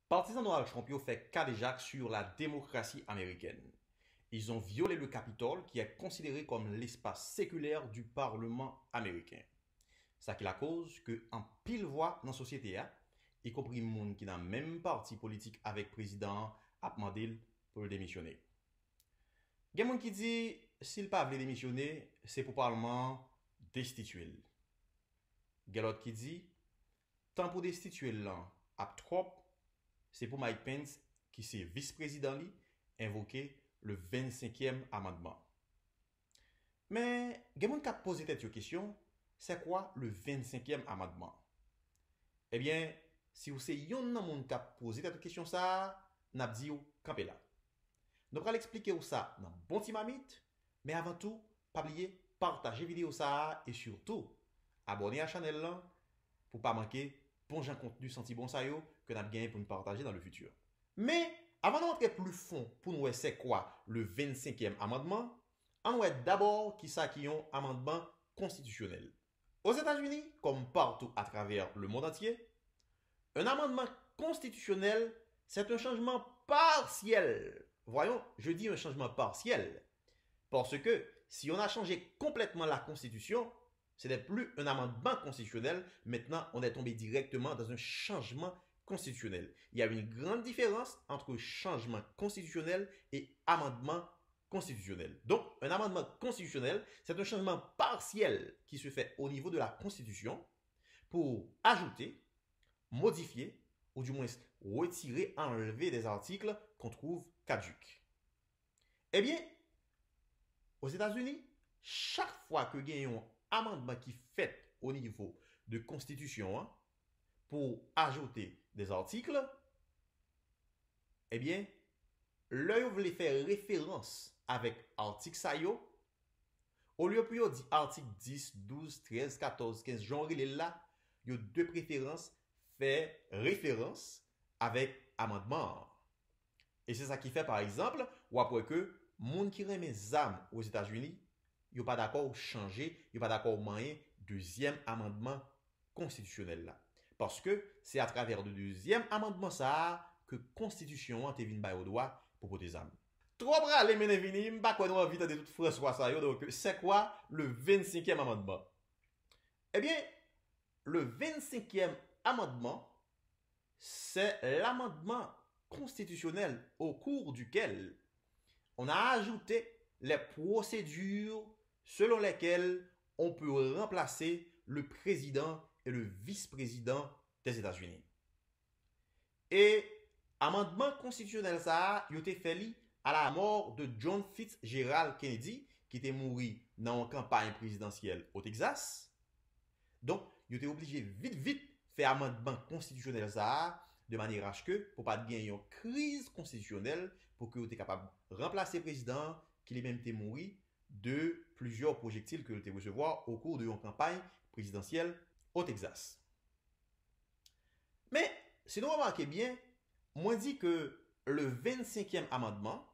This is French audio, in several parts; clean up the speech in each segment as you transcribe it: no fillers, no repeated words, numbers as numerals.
Partisans Donald Trump ont fait cas déjà sur la démocratie américaine. Ils ont violé le Capitole, qui est considéré comme l'espace séculaire du Parlement américain. Ça qui la cause que en pile voix dans la société, y compris monde qui n'a même parti politique avec le président, a demandé pour le démissionner. Il y a des gens qui disent s'il pas veut démissionner, c'est pour le Parlement destituer. Il y a d'autres qui disent tant pour destituer l'an à trop, c'est pour Mike Pence, qui est vice-président, invoquer le 25e amendement. Mais, il y a des gens qui posent cette question, c'est quoi le 25e amendement? Eh bien, si vous avez un qui a posé cette question, ça, n'a dit campez là. Nous allons expliquer ça dans bon petit mamite, mais avant tout, pas oublier partager vidéo ça et surtout abonner à la chaîne là pour pas manquer bon contenu senti bon ça yo que nous avons gagné pour nous partager dans le futur. Mais avant d'entrer plus fond pour nous voir c'est quoi le 25e amendement, on va d'abord qui ça qui ont amendement constitutionnel. Aux États-Unis, comme partout à travers le monde entier, un amendement constitutionnel, c'est un changement partiel. Voyons, je dis un changement partiel. Parce que si on a changé complètement la Constitution, ce n'est plus un amendement constitutionnel. Maintenant, on est tombé directement dans un changement constitutionnel. Il y a une grande différence entre changement constitutionnel et amendement constitutionnel. Donc, un amendement constitutionnel, c'est un changement partiel qui se fait au niveau de la Constitution pour ajouter, modifier ou du moins retirer, enlever des articles qu'on trouve caducs. Eh bien, aux États-Unis, chaque fois que il y a un amendement qui fait au niveau de constitution pour ajouter des articles, eh bien, là, vous voulez faire référence avec article ça yo, au lieu de dire article 10, 12, 13, 14, 15, genre il est là, il y a deux préférences, fait référence avec amendement. Et c'est ça qui fait, par exemple, ou après que moun qui remet âmes aux États-Unis, ils pas d'accord changer, ils pas d'accord manier deuxième amendement constitutionnel là. Parce que c'est à travers le deuxième amendement ça que constitution a été vinn bay au droit pour poser âmes. Trop bralé mene vini, m'pa quoi nous envie de tout François ça yo, donc c'est quoi le 25e amendement? Eh bien, le 25e amendement, c'est l'amendement constitutionnel au cours duquel on a ajouté les procédures selon lesquelles on peut remplacer le président et le vice-président des États-Unis. Et amendement constitutionnel ça, il a été fait à la mort de John Fitzgerald Kennedy, qui était mort dans une campagne présidentielle au Texas. Donc, il était obligé vite faire amendement constitutionnel ça, de manière à ce que, pour pas gagner une crise constitutionnelle, pour que vous soyez capable de remplacer le président, qui est même été mort de plusieurs projectiles que vous avez recevoir au cours de une campagne présidentielle au Texas. Mais, si nous remarquez bien, moi dit que le 25e amendement,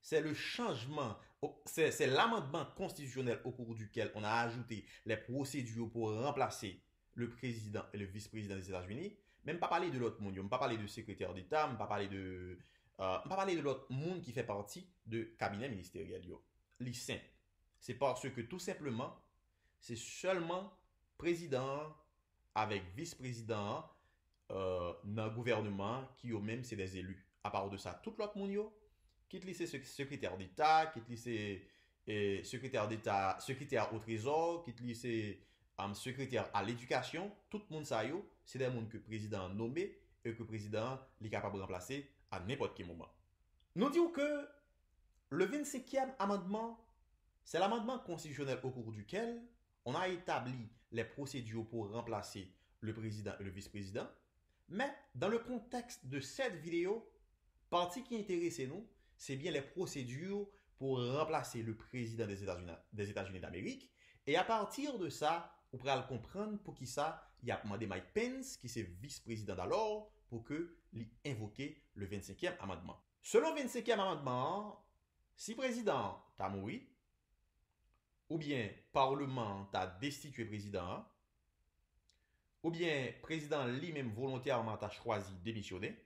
c'est le changement, c'est l'amendement constitutionnel au cours duquel on a ajouté les procédures pour remplacer le président et le vice-président des États-Unis. Même pas parler de l'autre monde, même pas parler de secrétaire d'État, même pas parler de l'autre monde qui fait partie de cabinet ministériel. Simple. C'est parce que tout simplement, c'est seulement président avec vice-président dans le gouvernement qui eux même c'est des élus. À part de ça, tout l'autre monde quitte lycée secrétaire d'État, quitte lycée secrétaire d'État, secrétaire au Trésor, quitte lycée secrétaire à l'éducation, tout le monde ça yo, c'est des gens que le président a nommé et que le président est capable de remplacer à n'importe quel moment. Nous disons que le 25e amendement, c'est l'amendement constitutionnel au cours duquel on a établi les procédures pour remplacer le président et le vice-président. Mais dans le contexte de cette vidéo, partie qui intéresse nous, c'est bien les procédures pour remplacer le président des États-Unis d'Amérique. Et à partir de ça, vous pourrez le comprendre pour qui ça, il a demandé Mike Pence, qui est vice-président d'alors, pour que lui invoquer le 25e amendement. Selon le 25e amendement, si le président t'a mouru, ou bien le Parlement t'a destitué président, ou bien le président lui-même volontairement t'a choisi de démissionner,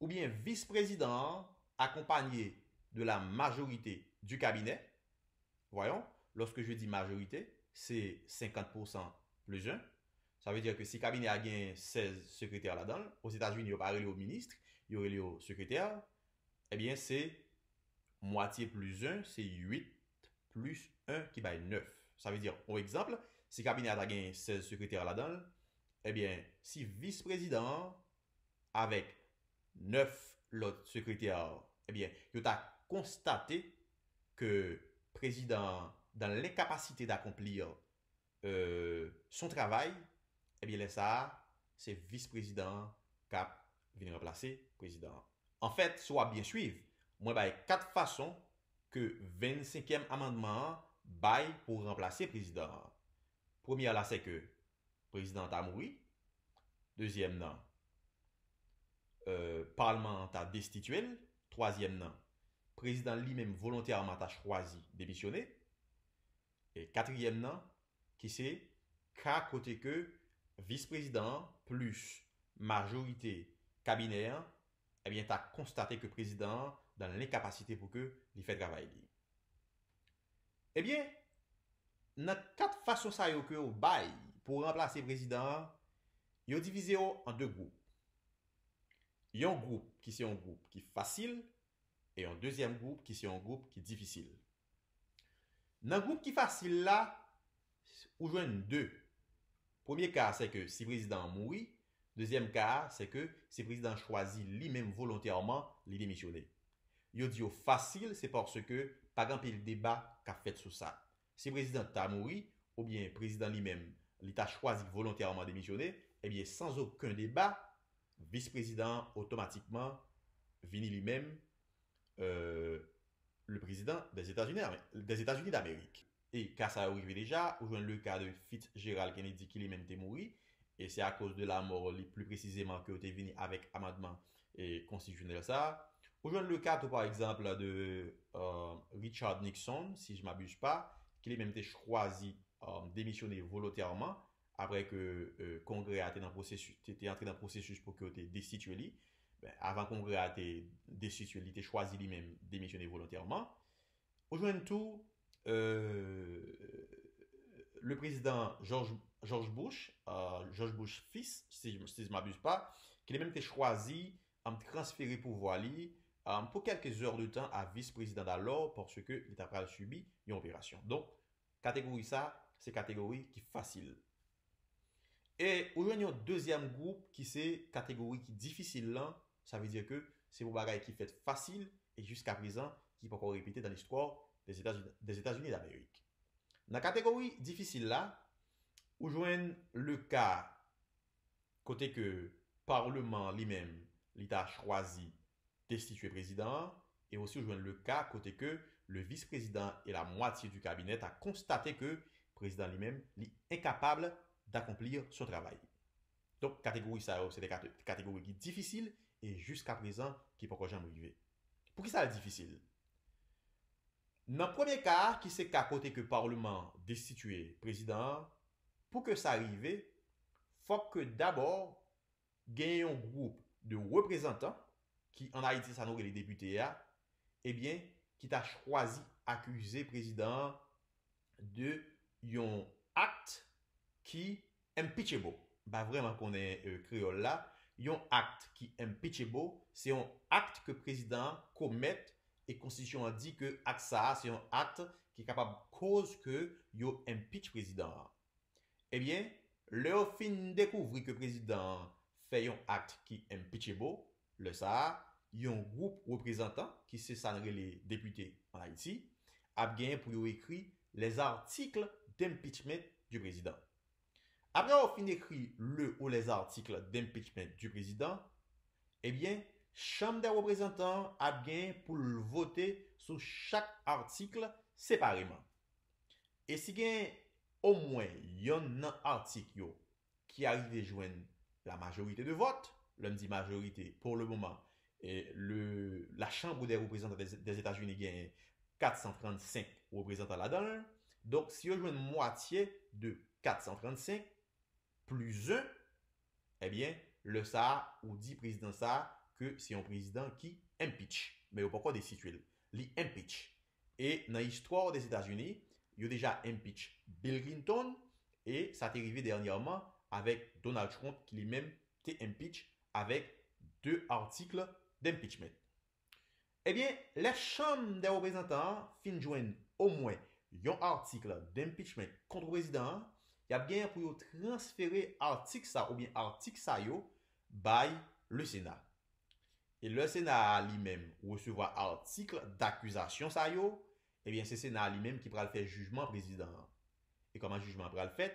ou bien vice-président accompagné de la majorité du cabinet. Voyons, lorsque je dis majorité, c'est 50% plus 1. Ça veut dire que si le cabinet a gagné 16 secrétaires là-dedans, aux États-Unis, il n'y a pas au ministre, il y aurait au secrétaire, eh bien c'est moitié plus 1, c'est 8 plus 1 qui va être 9. Ça veut dire, par exemple, si le cabinet a gagné 16 secrétaires là-dedans, eh bien, si vice-président avec 9 l'autre secrétaire, eh bien, il a constaté que président dans l'incapacité d'accomplir son travail, eh bien, ça, c'est vice-président qui vient remplacer président. En fait, soit bien suivre, moi, il y a 4 façons que 25e amendement bail pour remplacer président. Première là, c'est que président a mouru. Deuxième, non. Parlement a destitué. Troisième, non. Président lui-même volontairement a choisi de démissionner. Et quatrième, non, qui c'est qu'à côté que vice-président plus majorité cabinet, eh bien, tu as constaté que président dans l'incapacité pour que il fait travail. Eh bien, dans quatre façons ça que au bail pour remplacer président, ils ont divisé en deux groupes. Il y a un groupe qui c'est un groupe qui est facile et un deuxième groupe qui c'est un groupe qui est difficile. Dans le groupe qui est facile là, on joue deux. Premier cas, c'est que si le président mourit. Deuxième cas, c'est que si le président choisit lui-même volontairement, il démissionner. Il dit facile, c'est parce que, par exemple, le débat qu'a fait sur ça. Si le président a mouru, ou bien le président lui-même, il a choisi volontairement de démissionner, eh bien, sans aucun débat, vice-président automatiquement vini lui-même le président des États-Unis d'Amérique. Et quand ça arrive déjà, on joue le cas de Fitzgerald Kennedy qui lui-même était mort. Et c'est à cause de la mort, plus précisément, que tu es venu avec amendement constitutionnel ça. On joue le cas, par exemple, de Richard Nixon, si je ne m'abuse pas, qui lui-même été choisi démissionner volontairement après que le Congrès a été entré dans le processus pour que tu destitué. Ben, avant que le Congrès a été destitué, il a choisi lui-même démissionner volontairement. On joue tout le président George Bush fils, si je ne m'abuse pas, qui a même été choisi à transférer pouvoir pour quelques heures de temps à vice-président d'alors parce qu'il a subi une opération. Donc, catégorie ça, c'est catégorie qui est facile. Et aujourd'hui, il y a un deuxième groupe qui c'est catégorie qui est difficile là. Ça veut dire que c'est un bagage qui fait facile et jusqu'à présent qui peut encore répéter dans l'histoire des États-Unis d'Amérique. Dans la catégorie difficile là, on joint le cas côté que Parlement lui-même l'État choisi destituer président et aussi on joint le cas côté que le vice-président et la moitié du cabinet a constaté que le président lui-même est incapable d'accomplir son travail. Donc catégorie ça c'est des catégories qui difficiles et jusqu'à présent qui ne peuvent jamais arriver. Pour qui ça est difficile? Dans le premier cas, qui c'est qu'à côté que le Parlement destitué président, pour que ça arrive, il faut que d'abord, il un groupe de représentants, qui en Haïti, ça nous les députés, eh bien, qui t'a choisi accuser président de un acte qui est impeachable. Bah vraiment qu'on est créole là, un acte qui est impeachable, c'est un acte que le président commet et constitution a dit que acte ça c'est un acte qui est capable de cause que yo impeach président. Eh bien, leur fin découvrir que le président fait un acte qui est impeachable, le ça, il y a un groupe représentant qui c'est ça les députés en Haïti, a bien pour écrire les articles d'impeachment du président. Après avoir fini d'écrire le ou les articles d'impeachment du président, eh bien, Chambre des représentants a bien pour voter sur chaque article séparément. Et si il y a au moins un article qui arrive à joindre la majorité de vote, l'on dit majorité pour le moment, et la Chambre des représentants des États-Unis gagne 435 représentants là-dedans. Donc, si on joue une moitié de 435 plus 1, eh bien, le ça ou dit président ça que c'est un président qui impeach. Mais il n'y a pas quoi destituer. Il impeach. Et dans l'histoire des États-Unis, il y a déjà impeach Bill Clinton et ça t'est arrivé dernièrement avec Donald Trump qui lui-même t'est impeach avec 2 articles d'impeachment. Eh bien, la Chambre des représentants fin joindre au moins un article d'impeachment contre le président, il y a bien pour transférer article ça ou bien article ça yo by le Sénat. Et le Sénat lui-même recevra article d'accusation ça yo, eh bien c'est Sénat lui-même qui pourra le faire jugement président. Et comment jugement pourra le faire?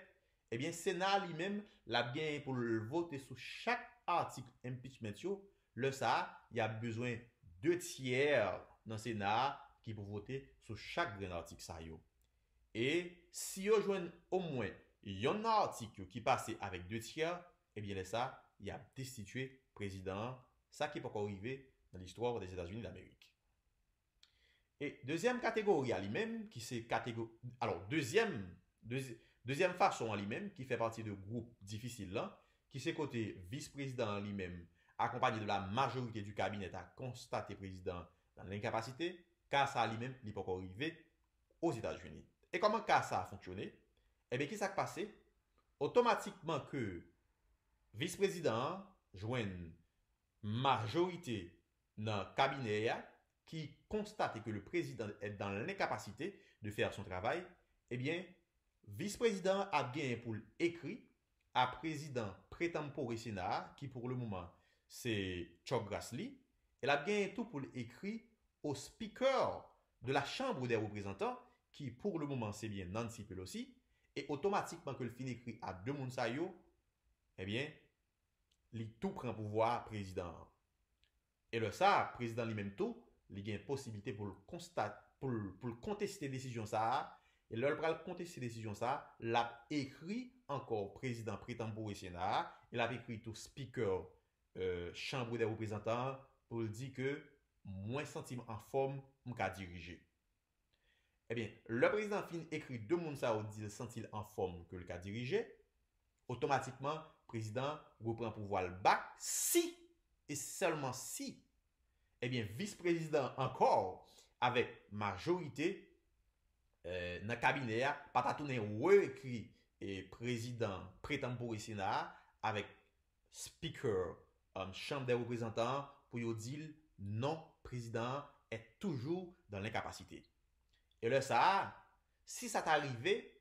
Eh bien Sénat lui-même l'a bien pour le voter sur chaque article impeachment yo, le ça, il y a besoin 2 tiers dans le Sénat qui pour voter sur chaque grand article ça yo. Et si vous joignez au moins un article qui passe avec 2 tiers, eh bien ça, il a destitué président. Ça qui n'est pas encore arrivé dans l'histoire des États-Unis d'Amérique. Et deuxième catégorie à lui-même, qui c'est catégorie. Alors, deuxième façon à lui-même, qui fait partie de groupe difficile là, qui c'est côté vice-président lui-même, accompagné de la majorité du cabinet à constater président dans l'incapacité, car ça à lui-même, il n'est pas encore arrivé aux États-Unis. Et comment car ça a fonctionné? Eh bien, qu'est-ce qui s'est passé? Automatiquement que vice-président joigne majorité dans le cabinet qui constate que le président est dans l'incapacité de faire son travail, eh bien, vice-président a bien pour l'écrit à président pré-temporaire Sénat, qui pour le moment c'est Chuck Grassley, elle a bien tout pour l'écrit au speaker de la Chambre des représentants, qui pour le moment c'est bien Nancy Pelosi, et automatiquement que le fin écrit à deux Mounsayo, eh bien, il tout prend pouvoir président. Et le ça, président lui-même tout, il a une possibilité pour le constater, pour le contester décision ça. Et là, il va contester décision ça, l'a écrit encore président pré-temporaire Sénat, il a écrit tout speaker Chambre des représentants pour dire que moins sentiment en forme m'ka diriger. Eh bien, le président fin écrit deux moun ça ou dit sentil en forme que le cas diriger, automatiquement président reprend pouvoir le bac si et seulement si, eh bien, vice-président encore avec majorité dans le cabinet, pas ta tourner réécrit et président pré-temporaire Sénat avec speaker Chambre des représentants pour dire non, président est toujours dans l'incapacité. Et le ça, si ça t'arrivait,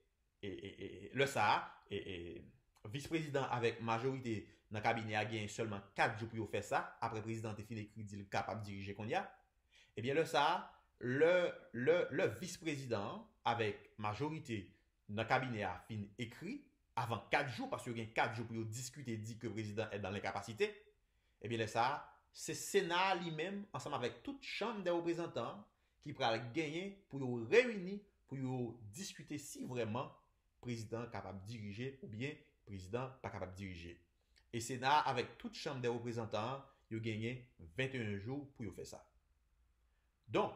le ça, vice-président avec majorité dans le cabinet a gagné seulement 4 jours pour faire ça, après président est fini écrit dit capable de diriger qu'on y a, eh bien le ça, le vice-président avec majorité dans le cabinet a fini écrit avant 4 jours, parce qu'il y a 4 jours pour discuter, dit que le président est dans l'incapacité, eh bien le ça, c'est Sénat lui-même, ensemble avec toute chambre des représentants, qui pourra gagner pour réunir, pour discuter si vraiment président capable de diriger ou bien président pas capable de diriger. Et Sénat, avec toute chambre des représentants, il a gagné 21 jours pour faire ça. Donc,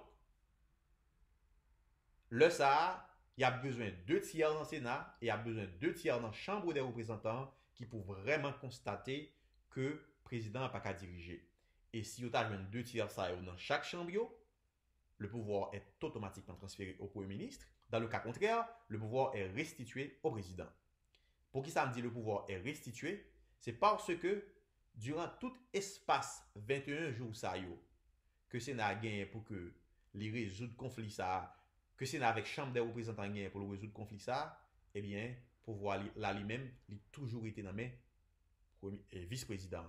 le ça, il y a besoin de 2 tiers dans le Sénat et il y a besoin de 2 tiers dans la Chambre des représentants qui pour vraiment constater que le président n'a pas qu'à diriger. Et si vous avez 2 tiers ça dans chaque chambre, le pouvoir est automatiquement transféré au Premier ministre. Dans le cas contraire, le pouvoir est restitué au président. Pour qui ça me dit le pouvoir est restitué? C'est parce que durant tout espace 21 jours ça yo, que Sénat a gagné pour que les résoudre conflit ça, que Sénat avec Chambre des représentants gagné pour le résoudre conflit ça, eh bien, pouvoir là lui-même, il a toujours été nommé vice-président.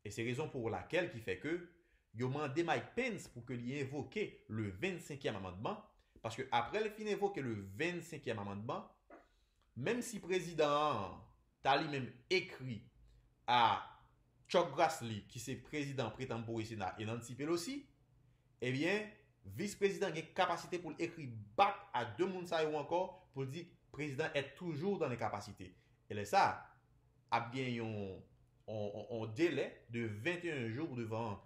Et c'est raison pour laquelle qui fait que il a demandé Mike Pence pour que lui invoque le 25e amendement, parce que après le fin invoqué le 25e amendement, même si le président a lui-même écrit à Chuck Grassley, qui c'est président pré-temporaire Sénat, et Nancy Pelosi, eh bien, vice-président a une capacité pour écrire back à deux Mounsaï ou encore pour dire président est toujours dans les capacités. Et là, ça a bien un délai de 21 jours devant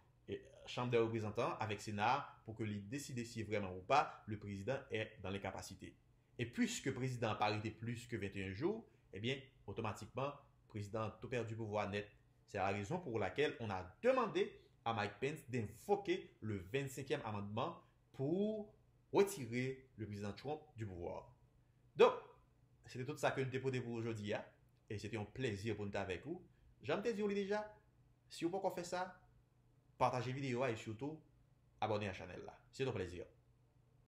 Chambre des représentants avec Sénat pour que les décider si vraiment ou pas le président est dans les capacités. Et puisque le président n'a pas arrêté plus que 21 jours, eh bien, automatiquement, le président a tout perdu pouvoir net. C'est la raison pour laquelle on a demandé à Mike Pence d'invoquer le 25e amendement pour retirer le président Trump du pouvoir. Donc, c'était tout ça que nous déposé pour aujourd'hui. Hein? Et c'était un plaisir pour nous avec vous. J'aime te dire déjà, si vous ne pouvez pas faire ça, partagez la vidéo et surtout abonnez à la chaîne là. C'est un plaisir.